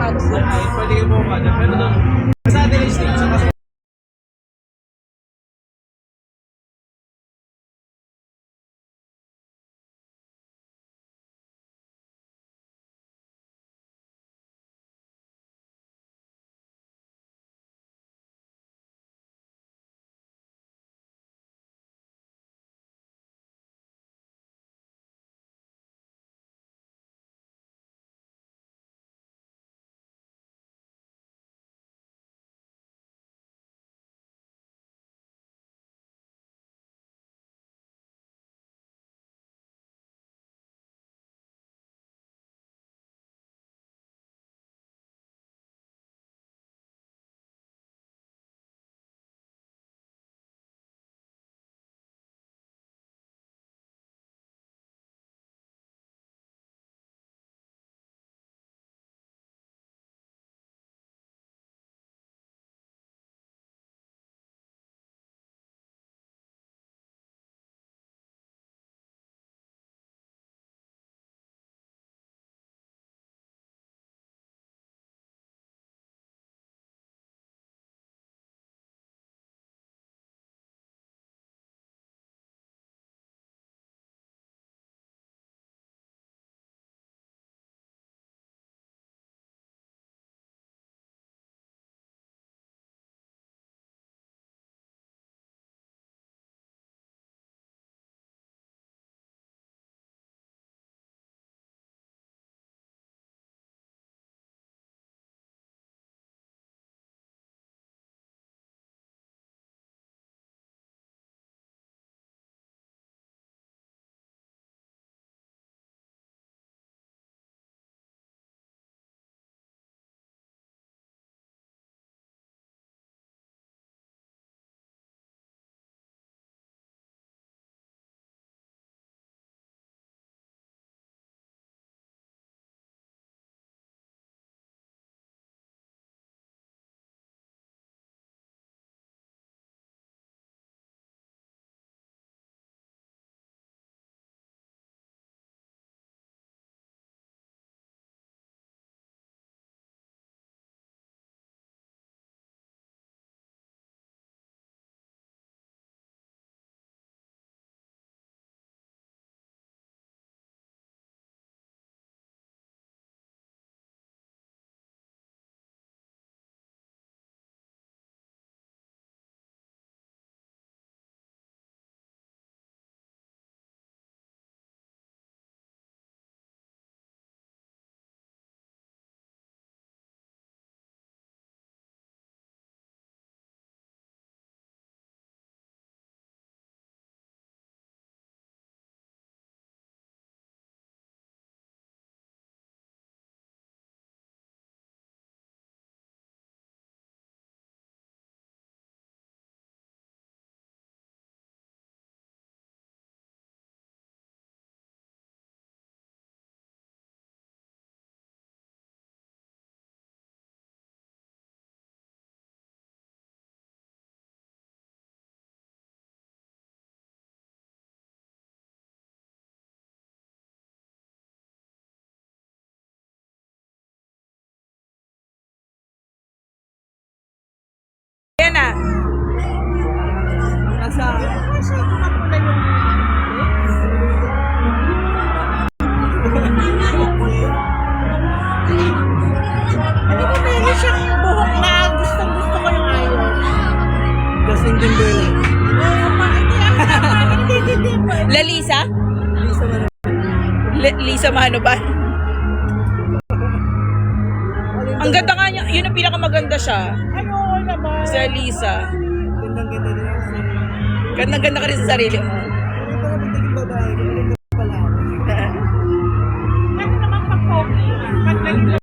Pwede kayo po ano. Pero doon, sa Adelaide Station, kasi Yan na. Nasa... Hindi ko meron siyang buhok na gustong-gusto ko yung ayaw. Justin Timberlake. Hindi po. Lalisa? Lisa Manoy. Lisa Manoban. Ang ganda nga niya. Yun ang pinakamaganda siya. Ano naman? Sa Lisa. Gandang-ganda din ako sa... Ganda-ganda ka rin sa sarili mo. Hindi pa kami naging babae. Ganito pala ako. Ano naman pag-pogi? Pag-galing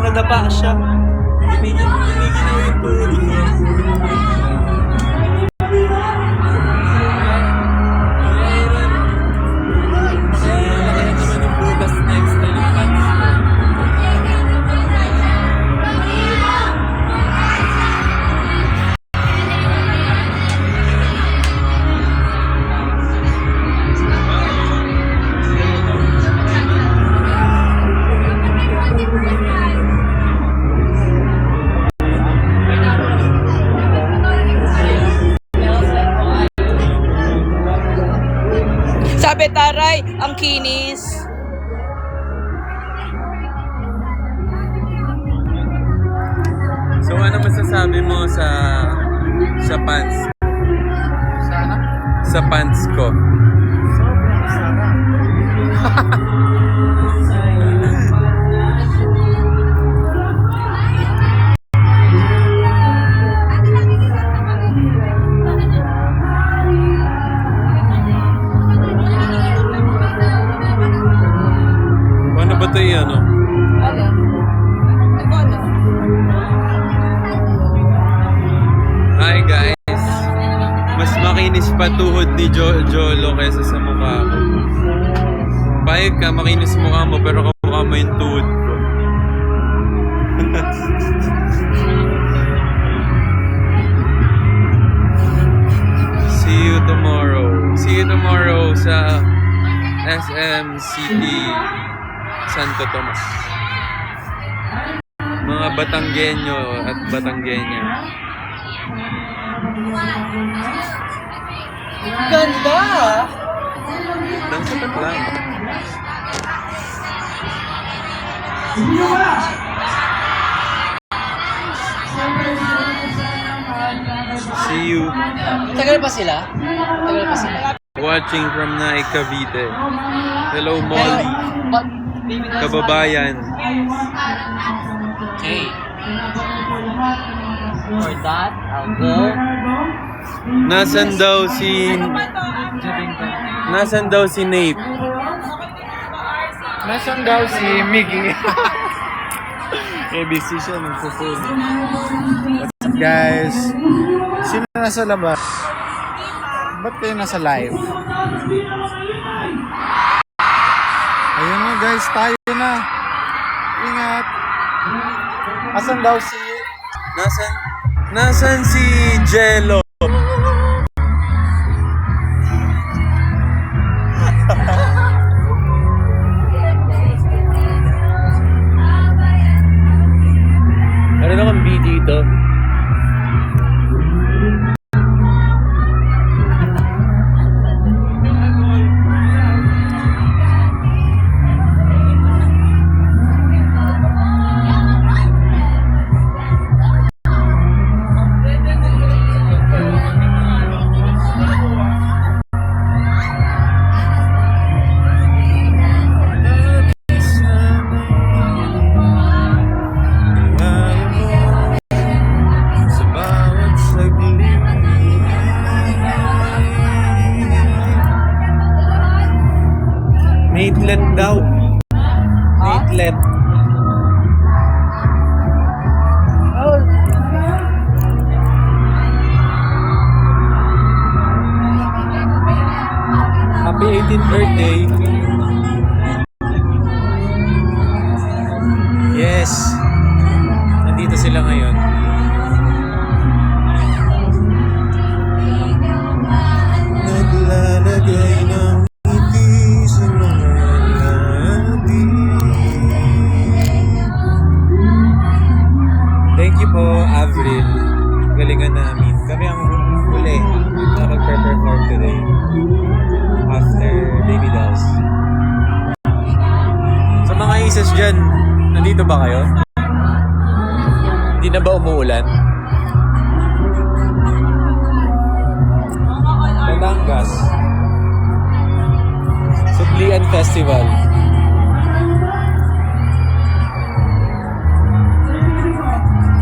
Nadapa siya. Tumigil na yung tulog. taray, ang kinis. So ano masasabi mo sa pants? Sana? Sa pants ko. Sobrang sarap. Paano ba ito ano? Ano? Ito ano? Hi guys! Mas makinis pa tuhod ni Jolo kaysa sa mukha ko. Payag ka, makinis mukha mo pero kamukha mo yung tuhod ko. See you tomorrow. See you tomorrow sa SM City Santo Tomas. Mga Batanggenyo at Batanggenya. Ganda! Lang sapat lang. See you. Tagal pa sila? Tagal pa sila? Watching from Naik, Cavite. Hello, Molly. Kababayan. Okay. For that, I'll go. Nasaan daw si... Nasaan daw si Nate? Nasaan daw si Miggy? ABC siya, nagpo-phone. What's up guys? Sino nasa labas? Ba't kayo nasa live? Ayun na guys, tayo na. Ingat. Asan daw si... Nasaan si Jello? Meron akong B dito. Natelet daw. Natelet. Happy 18th birthday. Yes. Nandito sila ngayon. Naglalagay ng ngiti sa mga labi. Thank you po, Avril. Galingan namin. Kami ang huli na mag-perform today. After Baby Dolls. Sa mga isas dyan, nandito ba kayo? Hindi na ba umuulan? Batangas. Sublian Festival.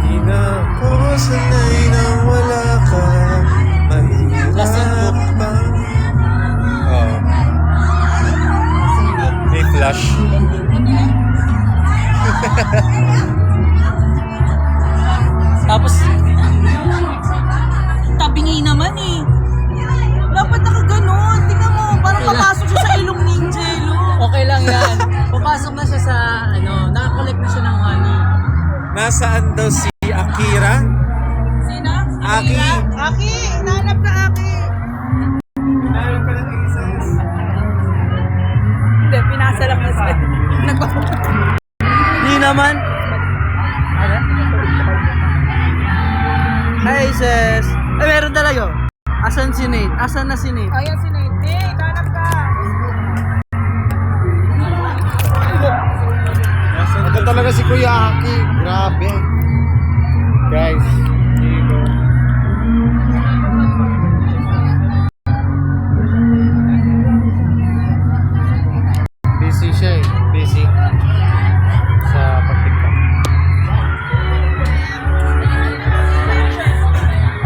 Di na ako sanay na wala ka. Mahirap pa. Oh. May flash. Tapos, tabingi naman eh. Dapat nakaganon. Tingnan mo, parang papasok siya sa ilong ni Jello. Okay lang yan. Papasok na siya sa, nakakolect na siya ng honey. Nasaan daw si Akira? Sino? Aki. Aki! Nanap na Aki! Naroon pa ng isas. Hindi, pinasa lang na siya. Hindi naman. Ano? Hi sis. Meron talaga. Asan si Nate? Asan na si Nate? Ayan si Nate. Nate, hanap ka. Ito talaga si Kuya Aki. Grabe. Guys, here you go. Busy siya eh. Busy. Sa pagtiktok.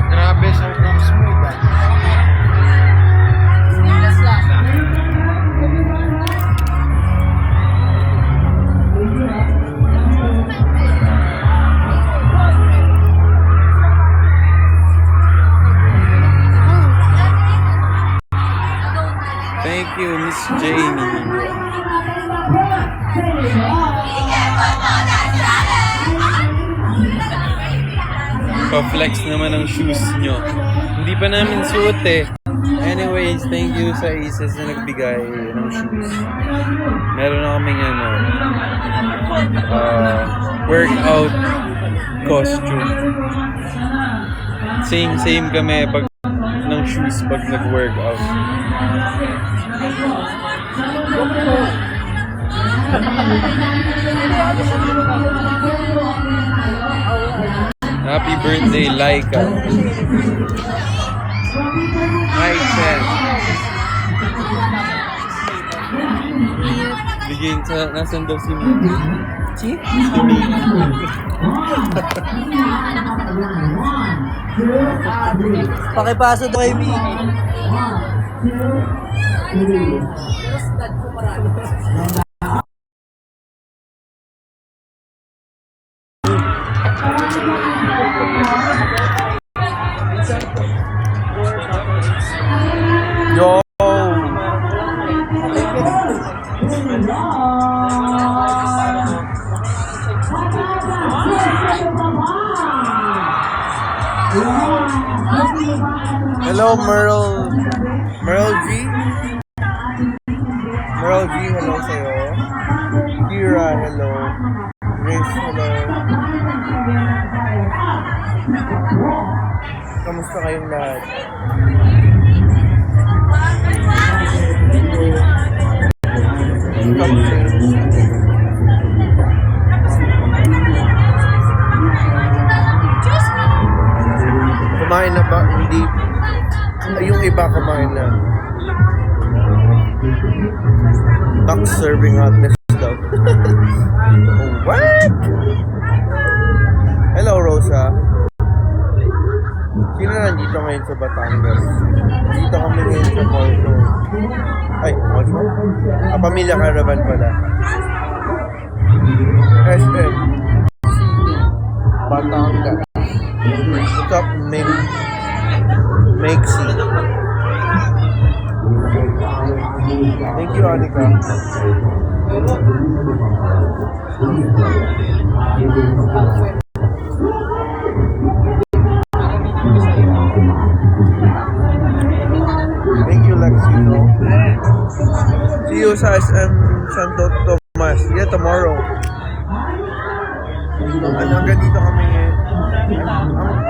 Grabe, sobrang smooth ah. Thank you, Miss Jamie. Pa-flex naman ang shoes nyo. Hindi pa namin suot eh. Anyways, thank you sa Aces na nagbigay ng shoes. Meron na kaming workout costume. Same kami pag ng shoes pag nag-workout. Happy birthday, Laika. Hi, Chen. Bigyan sa, nasan daw si Mimi? Si Mimi. Pakipasa daw kay Mimi. Yo! Hello, Merle G. Merle G, hello sa'yo. Kira, hello. Grace, hello. Kamusta kayong lahat? Kumain na ba? Hindi. Yung iba kumain na. Back serving hotness daw. What? Hello, Rosa. Sino nandito ngayon sa Batangas? Dito kami ngayon sa Porto. Ay, what's mo? Pamilya Caravan pala. SM. Batangas. What's up, Mexi? Thank you, Anika. Thank you, Lexino. See you sa SM Santo Tomas. Yeah, tomorrow. Hanggang dito kami ngayon.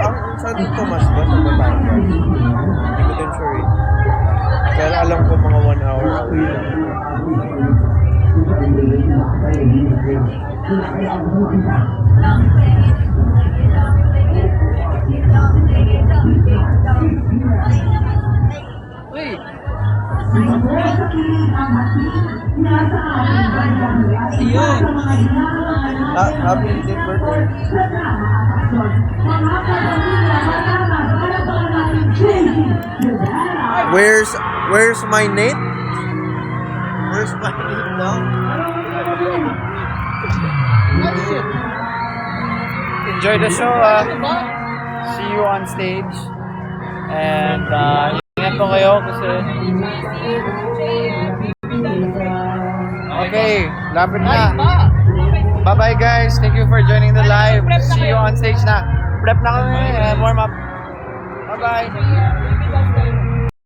Ang Santo Tomas ba sa Batangas? Hindi ko din sure eh. Kaya alam ko mga 1 hour away. Wait. Ayun. Happy birthday. Where's my Nate? Where's my Nate now? Enjoy the show. See you on stage. And ingat po kayo kasi okay, lapit na. Bye-bye guys. Thank you for joining the live. See you on stage na. Prep na kami and warm up. Bye-bye.